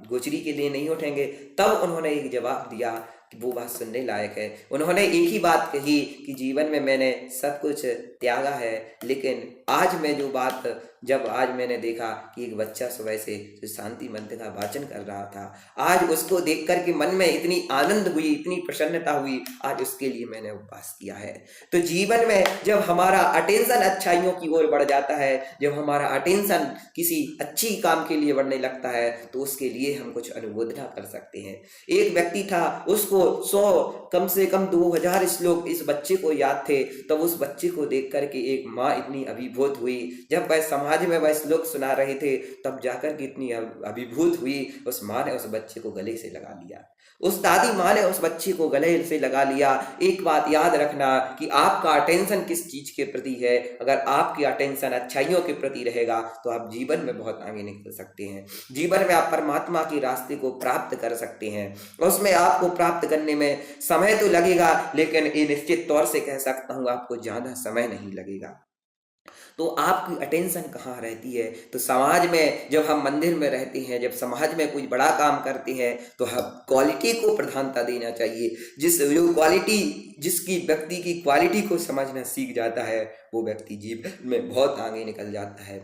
गोचरी के लिए नहीं उठेंगे। तब उन्होंने एक जवाब दिया कि वो बात सुनने लायक है। उन्होंने एक ही बात कही कि जीवन में मैंने सब कुछ त्यागा है, लेकिन आज मैं जो बात, जब आज मैंने देखा कि एक बच्चा सुबह से जो शांति मंत्र का वाचन कर रहा था, आज उसको देख कर के मन में इतनी आनंद हुई, इतनी प्रसन्नता हुई, आज उसके लिए मैंने उपवास किया है। तो जीवन में जब हमारा अटेंशन अच्छाइयों की ओर बढ़ जाता है, जब हमारा अटेंशन किसी अच्छी काम के लिए बढ़ने लगता है, तो उसके लिए हम कुछ अनुमोदना कर सकते हैं। एक व्यक्ति था, उसको 100 कम से कम 2000 श्लोक इस बच्चे को याद थे। तब उस बच्चे को देख करके एक माँ इतनी अभिभूत हुई। जब वह समाज में वह श्लोक सुना रहे थे, तब जाकर के इतनी अभिभूत हुई। उस माँ ने उस बच्चे को गले से लगा लिया। उस दादी माँ ने उस बच्चे को गले से लगा लिया। एक बात याद रखना कि आपका अटेंशन किस चीज के प्रति है। अगर आपकी अटेंशन अच्छाइयों के प्रति रहेगा, तो आप जीवन में बहुत आगे निकल सकते हैं। जीवन में आप परमात्मा के रास्ते को प्राप्त कर सकते हैं। उसमें आपको प्राप्त करने में समय तो लगेगा, लेकिन ये निश्चित तौर से कह सकता हूं, आपको ज्यादा समय नहीं लगेगा। तो आपकी अटेंशन कहाँ रहती है? तो समाज में जब हम मंदिर में रहते हैं, जब समाज में कुछ बड़ा काम करते हैं, तो हम क्वालिटी को प्रधानता देना चाहिए। जिसकी व्यक्ति की क्वालिटी को समझना सीख जाता है, वो व्यक्ति जीवन में बहुत आगे निकल जाता है।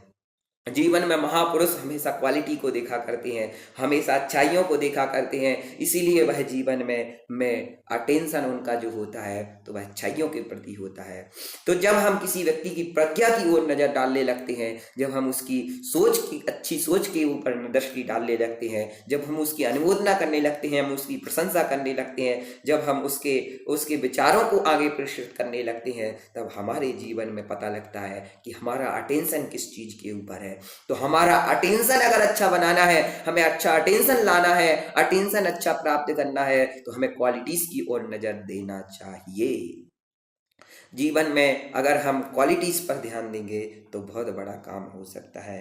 जीवन में महापुरुष हमेशा क्वालिटी को देखा करते हैं, हमेशा अच्छाइयों को देखा करते हैं, इसीलिए वह जीवन में अटेंशन उनका जो होता है तो वह अच्छाइयों के प्रति होता है। तो जब हम किसी व्यक्ति की प्रज्ञा की ओर नजर डालने लगते हैं, जब हम उसकी सोच की अच्छी सोच के ऊपर दृष्टि डालने लगते हैं, जब हम उसकी अनुमोदना करने लगते हैं, हम उसकी प्रशंसा करने लगते हैं, जब हम उसके विचारों को आगे प्रेषित करने लगते हैं, तब हमारे जीवन में पता लगता है कि हमारा अटेंशन किस चीज के ऊपर है। तो हमारा अटेंशन अगर अच्छा बनाना है, हमें अच्छा अटेंशन लाना है, अटेंशन अच्छा प्राप्त करना है, तो हमें क्वालिटीज की ओर नजर देना चाहिए। जीवन में अगर हम क्वालिटीज पर ध्यान देंगे तो बहुत बड़ा काम हो सकता है।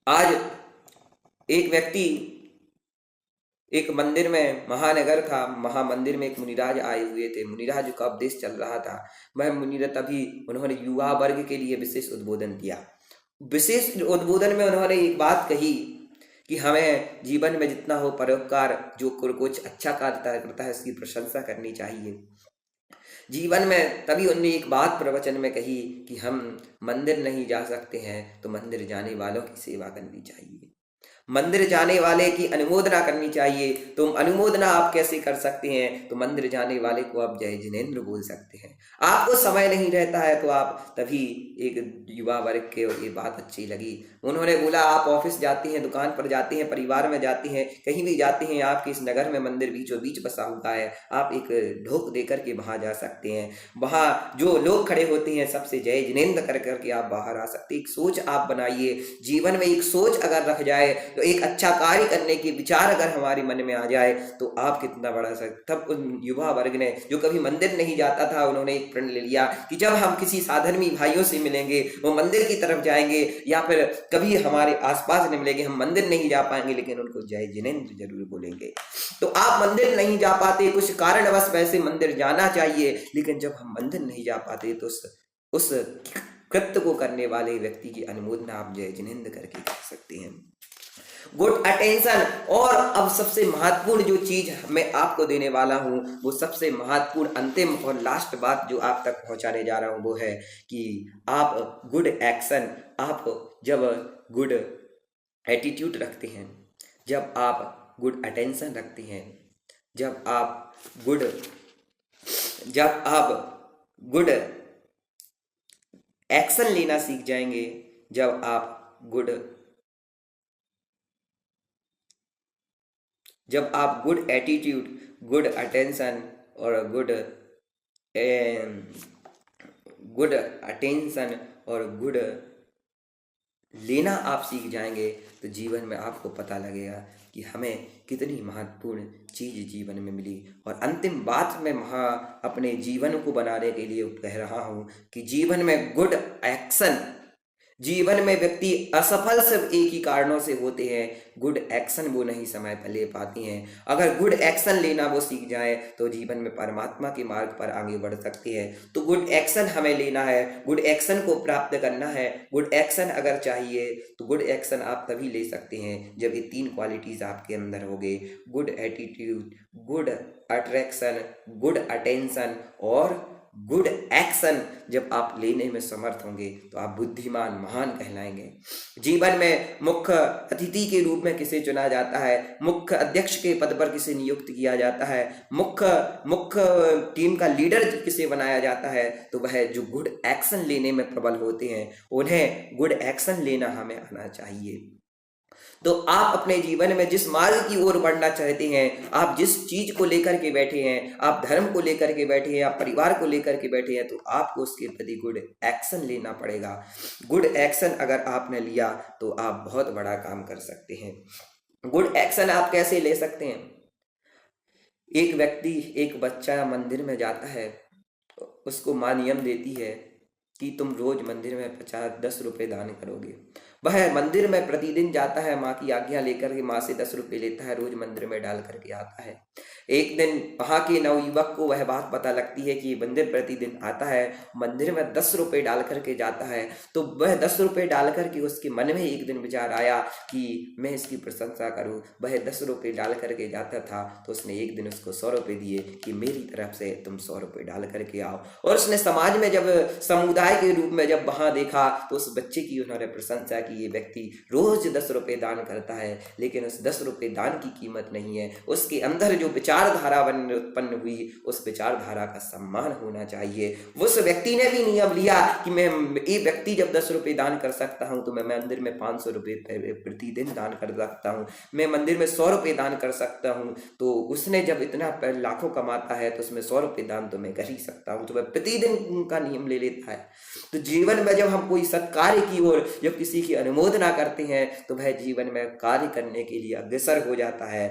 आज एक व्यक्ति एक मंदिर में, महानगर था, महामंदिर में एक मुनिराज आए हुए थे। मुनिराज का उपदेश चल रहा था। वह मुनिराज तभी उन्होंने युवा वर्ग के लिए विशेष उद्बोधन दिया। विशेष उद्बोधन में उन्होंने एक बात कही कि हमें जीवन में जितना हो परोपकार, जो कुछ अच्छा कार्य करता है उसकी प्रशंसा करनी चाहिए। जीवन में तभी उन्होंने एक बात प्रवचन में कही कि हम मंदिर नहीं जा सकते हैं तो मंदिर जाने वालों की सेवा करनी चाहिए, मंदिर जाने वाले की अनुमोदना करनी चाहिए। तो अनुमोदना आप कैसे कर सकते हैं? तो मंदिर जाने वाले को आप जय जिनेंद्र बोल सकते हैं। आपको समय नहीं रहता है तो आप तभी एक युवा वर्ग के ये बात अच्छी लगी। उन्होंने बोला आप ऑफिस जाते हैं, दुकान पर जाते हैं, परिवार में जाते हैं, कहीं भी जाते हैं, आपके इस नगर में मंदिर बीचों बीच बसा हुआ है, आप एक ढोक देकर के वहां जा सकते हैं। वहां जो लोग खड़े होते हैं सबसे जय जिनेंद्र कर करके आप बाहर आ सकते हैं। एक सोच आप बनाइए। जीवन में एक सोच अगर रख जाए तो एक अच्छा कार्य करने के विचार अगर हमारे मन में आ जाए तो आप कितना बड़ा सकते। तब उन युवा वर्ग ने, जो कभी मंदिर नहीं जाता था, उन्होंने एक प्रण ले लिया कि जब हम किसी साधर्मी भाइयों से मिलेंगे, वो मंदिर की तरफ जाएंगे या फिर कभी हमारे आसपास नहीं मिलेंगे, हम मंदिर नहीं जा पाएंगे लेकिन उनको जय जिनेंद्र जरूर बोलेंगे। तो आप मंदिर नहीं जा पाते, कुछ कारणवश वैसे मंदिर जाना चाहिए, लेकिन जब हम मंदिर नहीं जा पाते तो उस कृत्य को करने वाले व्यक्ति की अनुमोदना आप जय जिनेंद्र करके कर सकते हैं। Good attention. और अब सबसे महत्वपूर्ण जो चीज मैं आपको देने वाला हूं, वो सबसे महत्वपूर्ण अंतिम और लास्ट बात जो आप तक पहुंचाने जा रहा हूं वो है कि आप गुड एक्शन, आप जब गुड एटीट्यूड रखते हैं, जब आप गुड अटेंशन रखते हैं, जब आप गुड एक्शन लेना सीख जाएंगे, जब आप गुड एटीट्यूड, गुड अटेंशन और गुड लेना आप सीख जाएंगे, तो जीवन में आपको पता लगेगा कि हमें कितनी महत्वपूर्ण चीज जीवन में मिली। और अंतिम बात मैं अपने जीवन को बनाने के लिए कह रहा हूं कि जीवन में गुड एक्शन, जीवन में व्यक्ति असफल सिर्फ एक ही कारणों से होते हैं, गुड एक्शन वो नहीं समय पर ले पाती हैं। अगर गुड एक्शन लेना वो सीख जाए तो जीवन में परमात्मा के मार्ग पर आगे बढ़ सकती है। तो गुड एक्शन हमें लेना है, गुड एक्शन को प्राप्त करना है। गुड एक्शन अगर चाहिए तो गुड एक्शन आप तभी ले सकते हैं जब ये 3 क्वालिटीज आपके अंदर होंगे, good attitude, good attraction, good attention और गुड एक्शन। जब आप लेने में समर्थ होंगे तो आप बुद्धिमान, महान कहलाएंगे। जीवन में मुख्य अतिथि के रूप में किसे चुना जाता है, मुख्य अध्यक्ष के पद पर किसे नियुक्त किया जाता है, मुख्य टीम का लीडर किसे बनाया जाता है, तो वह जो गुड एक्शन लेने में प्रबल होते हैं, उन्हें गुड एक्शन लेना हमें आना चाहिए। तो आप अपने जीवन में जिस मार्ग की ओर बढ़ना चाहते हैं, आप जिस चीज को लेकर के बैठे हैं, आप धर्म को लेकर के बैठे हैं, आप परिवार को लेकर के बैठे हैं, तो आपको उसके प्रति गुड एक्शन लेना पड़ेगा। गुड एक्शन अगर आपने लिया तो आप बहुत बड़ा काम कर सकते हैं। गुड एक्शन आप कैसे ले सकते हैं? एक बच्चा मंदिर में जाता है, उसको माँ नियम देती है कि तुम रोज मंदिर में 50-10 रुपए दान करोगे। वह मंदिर में प्रतिदिन जाता है, माँ की आज्ञा लेकर के माँ से 10 रुपये लेता है, रोज मंदिर में डाल करके आता है। एक दिन वहां के नवयुवक को वह बात पता लगती है कि मंदिर प्रतिदिन आता है, मंदिर में 10 रुपये डाल करके जाता है। तो वह 10 रुपये डाल करके उसके मन में एक दिन विचार आया कि मैं इसकी प्रशंसा करूं। वह 10 रुपये डाल करके जाता था, तो उसने एक दिन उसको 100 रुपये दिए कि मेरी तरफ से तुम 100 रुपये डाल करके आओ। और उसने समाज में जब समुदाय के रूप में जब वहां देखा, तो उस बच्चे की उन्होंने प्रशंसा की, ये व्यक्ति रोज 10 रुपये दान करता है, लेकिन उस 10 रुपये दान की कीमत नहीं है, उसके अंदर जो विचारधारा उत्पन्न हुई, उस विचारधारा का सम्मान होना चाहिए। उस व्यक्ति ने भी नियम लिया कि मैं एक व्यक्ति जब 10 रुपये दान कर सकता हूं, तो मैं मंदिर में 500 रुपये प्रतिदिन दान कर सकता हूं, मैं मंदिर में 100 रुपये दान कर सकता हूं। तो उसने जब इतना लाखों कमाता है, तो उसमें 100 रुपये दान तो मैं कर ही सकता हूं। तो वह प्रतिदिन का नियम ले लेता है। तो जीवन में जब हम कोई सत्कार्य की ओर जब किसी की अनुमोदना करते हैं, तो वह जीवन में कार्य करने के लिए अग्रसर हो जाता है।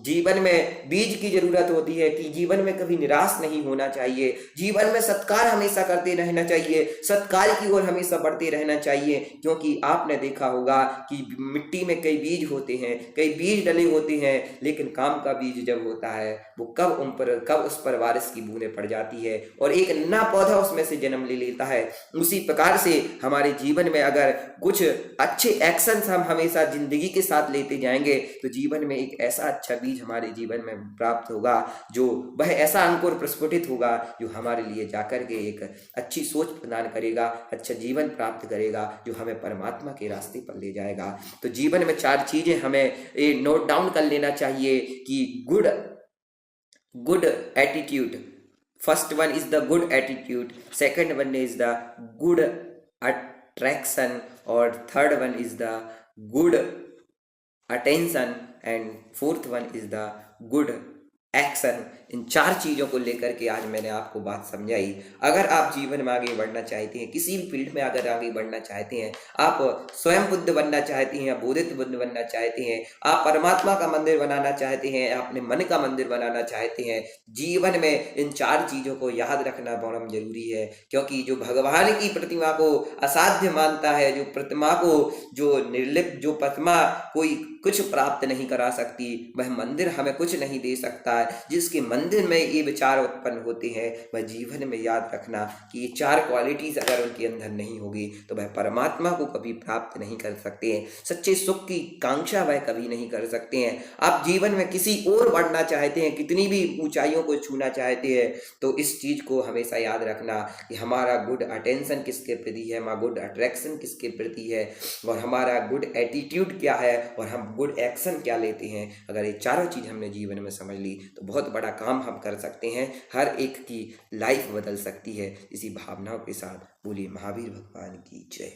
जीवन में बीज की जरूरत होती है कि जीवन में कभी निराश नहीं होना चाहिए, जीवन में सत्कार हमेशा करते रहना चाहिए, सत्कार की ओर हमेशा बढ़ते रहना चाहिए। क्योंकि आपने देखा होगा कि मिट्टी में कई बीज होते हैं, कई बीज डले होते हैं, लेकिन काम का बीज जब होता है, वो कब उस पर बारिश की बूंदें पड़ जाती है और एक नया पौधा उसमें से जन्म ले लेता है। उसी प्रकार से हमारे जीवन में अगर कुछ अच्छे एक्शंस हम हमेशा जिंदगी के साथ लेते जाएंगे, तो जीवन में एक ऐसा अच्छा बीज हमारे जीवन में प्राप्त होगा, जो वह ऐसा अंकुर प्रस्फुटित होगा, जो हमारे लिए जाकर के एक अच्छी सोच प्रदान करेगा, अच्छा जीवन प्राप्त करेगा, जो हमें परमात्मा के रास्ते पर ले जाएगा। तो जीवन में 4 चीजें हमें नोट डाउन कर लेना चाहिए कि good attitude, first one is the good attitude, second one is the good attraction, और third one is the good attention, and fourth one is the good action. इन 4 चीज़ों को लेकर के आज मैंने आपको बात समझाई। अगर आप जीवन में आगे बढ़ना चाहते हैं, किसी भी फील्ड में अगर आगे बढ़ना चाहते हैं, आप स्वयं बुद्ध बनना चाहते हैं, बोधित बुद्ध बनना चाहते हैं, आप परमात्मा का मंदिर बनाना चाहते हैं, अपने मन का मंदिर बनाना चाहते हैं, जीवन में इन 4 चीज़ों को याद रखना बहुत जरूरी है। क्योंकि जो भगवान की प्रतिमा को असाध्य मानता है, जो प्रतिमा को जो निर्लिप्त, जो प्रतिमा कोई कुछ प्राप्त नहीं करा सकती, वह मंदिर हमें कुछ नहीं दे सकता है। जिसके मंदिर में ये विचार उत्पन्न होते हैं, वह जीवन में याद रखना कि ये 4 क्वालिटीज अगर उनके अंदर नहीं होगी, तो वह परमात्मा को कभी प्राप्त नहीं कर सकते हैं, सच्चे सुख की कांक्षा वह कभी नहीं कर सकते हैं। आप जीवन में किसी और बढ़ना चाहते हैं, कितनी भी ऊंचाइयों को छूना चाहते हैं, तो इस चीज को हमेशा याद रखना कि हमारा गुड अटेंशन किसके प्रति है, हमारा गुड अट्रैक्शन किसके प्रति है, और हमारा गुड एटीट्यूड क्या है, और हम गुड एक्शन क्या लेते हैं। अगर ये 4 चीज हमने जीवन में समझ ली, तो बहुत बड़ा काम हम कर सकते हैं, हर एक की लाइफ बदल सकती है। इसी भावनाओं के साथ बोलिए महावीर भगवान की जय।